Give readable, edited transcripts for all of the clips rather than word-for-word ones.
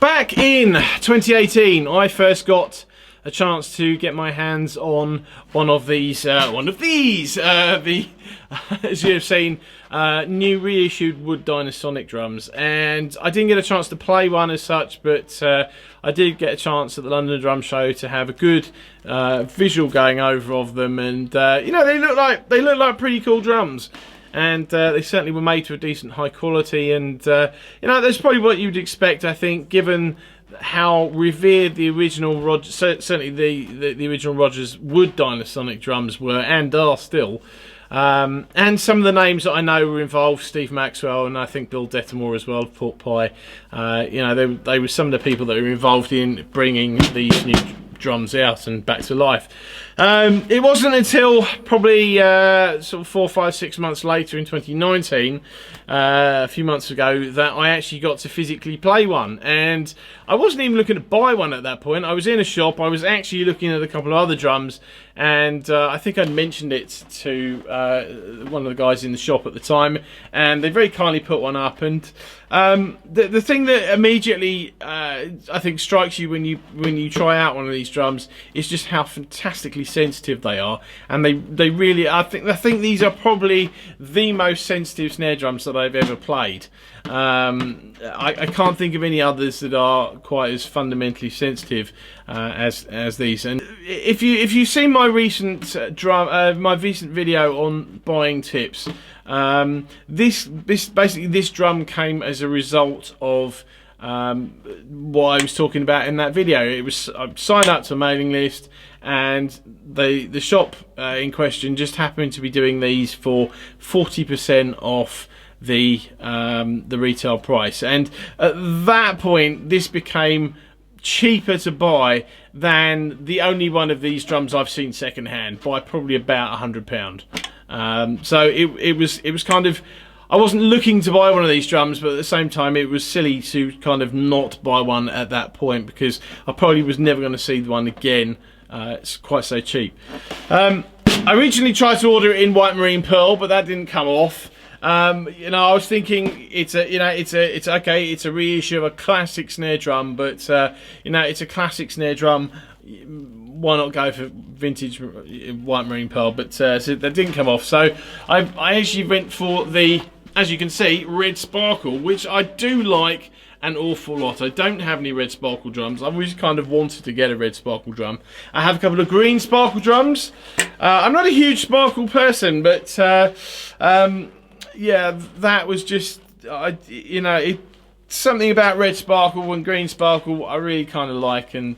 Back in 2018, I first got a chance to get my hands on one of these, the, as you have seen, new reissued wood Dynasonic drums, and I didn't get a chance to play one as such, but I did get a chance at the London Drum Show to have a good visual going over of them, and you know, they look like pretty cool drums. And they certainly were made to a decent high quality, and you know, that's probably what you'd expect, I think, given how revered the original Rogers, certainly the original Rogers wood Dynasonic drums were and are still. And some of the names that I know were involved, Steve Maxwell and I think Bill Dettamore as well, Pork Pie. You know, they were some of the people that were involved in bringing these new drums out and back to life. It wasn't until probably sort of 4, 5, 6 months later in 2019, a few months ago, that I actually got to physically play one. And I wasn't even looking to buy one at that point. I was in a shop, I was actually looking at a couple of other drums, and I think I'd mentioned it to one of the guys in the shop at the time, and they very kindly put one up. And the thing that immediately I think strikes you when you try out one of these drums is just how fantastically sensitive they are, and they really, I think these are probably the most sensitive snare drums that I've ever played. I can't think of any others that are quite as fundamentally sensitive as these. And if you've seen my recent my recent video on buying tips, this drum came as a result of what I was talking about in that video. I signed up to a mailing list, and the shop in question just happened to be doing these for 40% off the retail price, and at that point this became cheaper to buy than the only one of these drums I've seen secondhand by probably about £100. So it was kind of, I wasn't looking to buy one of these drums, but at the same time it was silly to kind of not buy one at that point, because I probably was never going to see one again. It's quite so cheap. I originally tried to order it in white marine pearl, but that didn't come off. You know, I was thinking it's a reissue of a classic snare drum, but you know, it's a classic snare drum. Why not go for vintage white marine pearl? But so that didn't come off. So I actually went for the, as you can see, red sparkle, which I do like an awful lot. I don't have any red sparkle drums. I've always kind of wanted to get a red sparkle drum. I have a couple of green sparkle drums. I'm not a huge sparkle person, but yeah, that was just, you know, something about red sparkle and green sparkle I really kind of like, and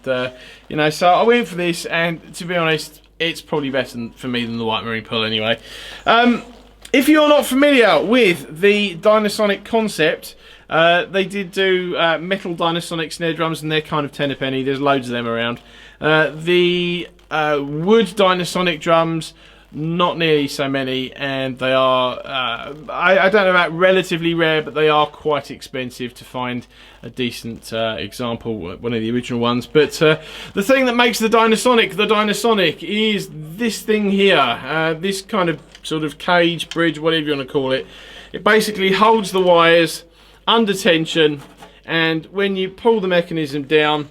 you know, so I went for this, and to be honest, it's probably better for me than the white marine pearl anyway. If you're not familiar with the Dynasonic concept, they did do metal Dynasonic snare drums, and they're kind of 10 a penny. There's loads of them around. The wood Dynasonic drums, not nearly so many, and they are I don't know about relatively rare, but they are quite expensive to find a decent example, one of the original ones. But the thing that makes the Dynasonic is this thing here, this kind of sort of cage, bridge, whatever you want to call it. It basically holds the wires under tension, and when you pull the mechanism down,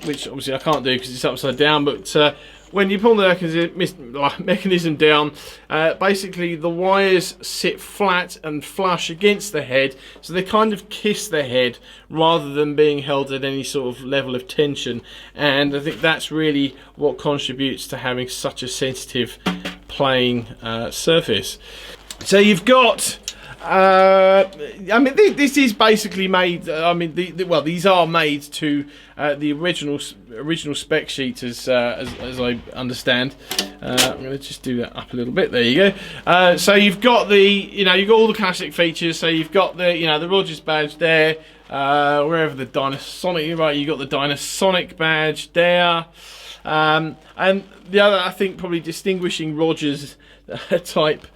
which obviously I can't do because it's upside down, but when you pull the mechanism down, basically the wires sit flat and flush against the head, so they kind of kiss the head rather than being held at any sort of level of tension. And I think that's really what contributes to having such a sensitive playing surface. So you've got, I mean, this is basically made. I mean, well, these are made to the original spec sheet, as I understand. I'm going to just do that up a little bit. There you go. So you've got you've got all the classic features. So you've got the Rogers badge there. Wherever the Dynasonic, right? You've got the Dynasonic badge there. And the other, I think, probably distinguishing Rogers type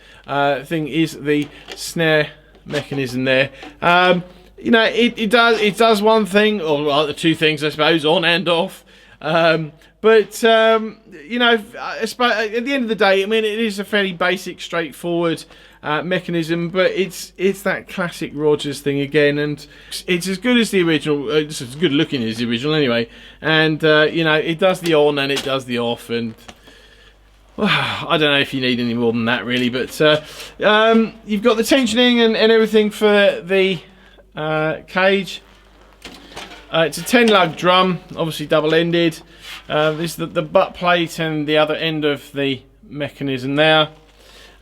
thing is the snare mechanism there. You know, it does one thing, or well, the two things I suppose, on and off. But you know, at the end of the day, I mean, it is a fairly basic, straightforward mechanism, but it's that classic Rogers thing again, and it's as good as the original. It's as good looking as the original anyway, and you know, it does the on and it does the off, and I don't know if you need any more than that really, but you've got the tensioning and everything for the cage. It's a 10 lug drum, obviously double-ended. This is the butt plate and the other end of the mechanism there.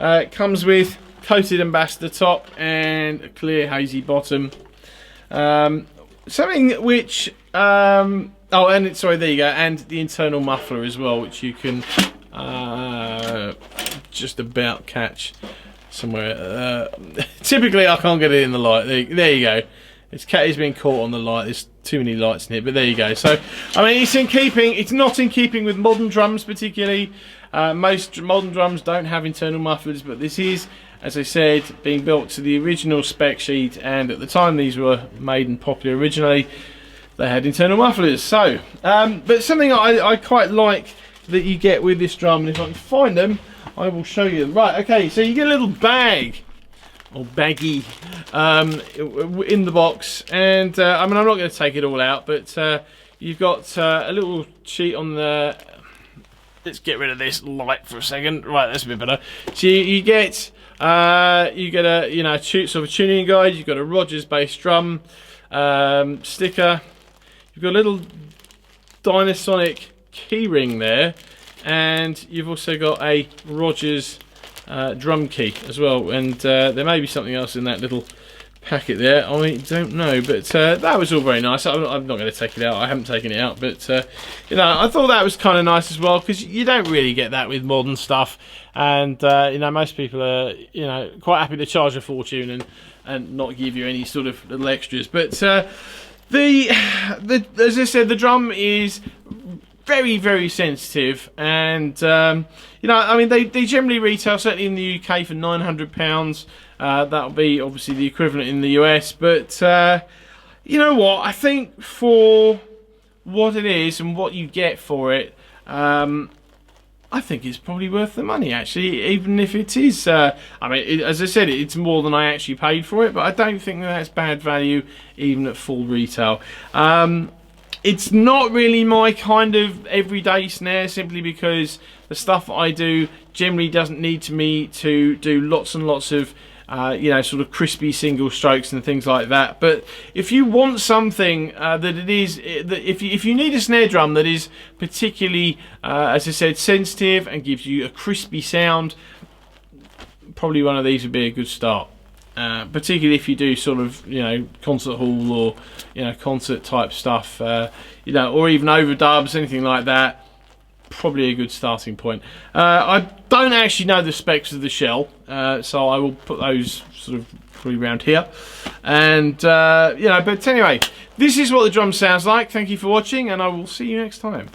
It comes with coated ambassador top and a clear hazy bottom. Something which oh, and sorry, there you go, and the internal muffler as well, which you can just about catch somewhere. Typically I can't get it in the light. There you go. It's been caught on the light. There's too many lights in it, but there you go. So, I mean, it's in keeping. It's not in keeping with modern drums particularly. Most modern drums don't have internal mufflers, but this is, as I said, being built to the original spec sheet, and at the time these were made and popular originally, they had internal mufflers. So, but something I quite like that you get with this drum, and if I can find them, I will show you them. Right, okay, so you get a little bag, or baggy, in the box, and I mean, I'm not going to take it all out, but you've got a little sheet on the. Let's get rid of this light for a second. Right, that's a bit better. So you get a sort of a tuning guide. You've got a Rogers bass drum sticker. You've got a little Dynasonic keyring there, and you've also got a Rogers drum key as well, and there may be something else in that little packet there. I don't know, but that was all very nice. I'm not going to take it out. I haven't taken it out, but you know, I thought that was kind of nice as well, because you don't really get that with modern stuff, and you know, most people are, you know, quite happy to charge a fortune and not give you any sort of little extras. But as I said, the drum is very, very sensitive, and you know, I mean, they generally retail, certainly in the UK, for £900. That'll be obviously the equivalent in the US, but you know what, I think for what it is and what you get for it, I think it's probably worth the money, actually, even if it is, I mean, as I said, it's more than I actually paid for it, but I don't think that's bad value even at full retail. It's not really my kind of everyday snare, simply because the stuff I do generally doesn't need me to do lots and lots of you know, sort of crispy single strokes and things like that. But if you want something if you need a snare drum that is particularly, as I said, sensitive and gives you a crispy sound, probably one of these would be a good start. Particularly if you do sort of, you know, concert hall or, you know, concert type stuff, you know, or even overdubs, anything like that. Probably a good starting point. I don't actually know the specs of the shell, so I will put those sort of probably around here. And you know, but anyway, this is what the drum sounds like. Thank you for watching, and I will see you next time.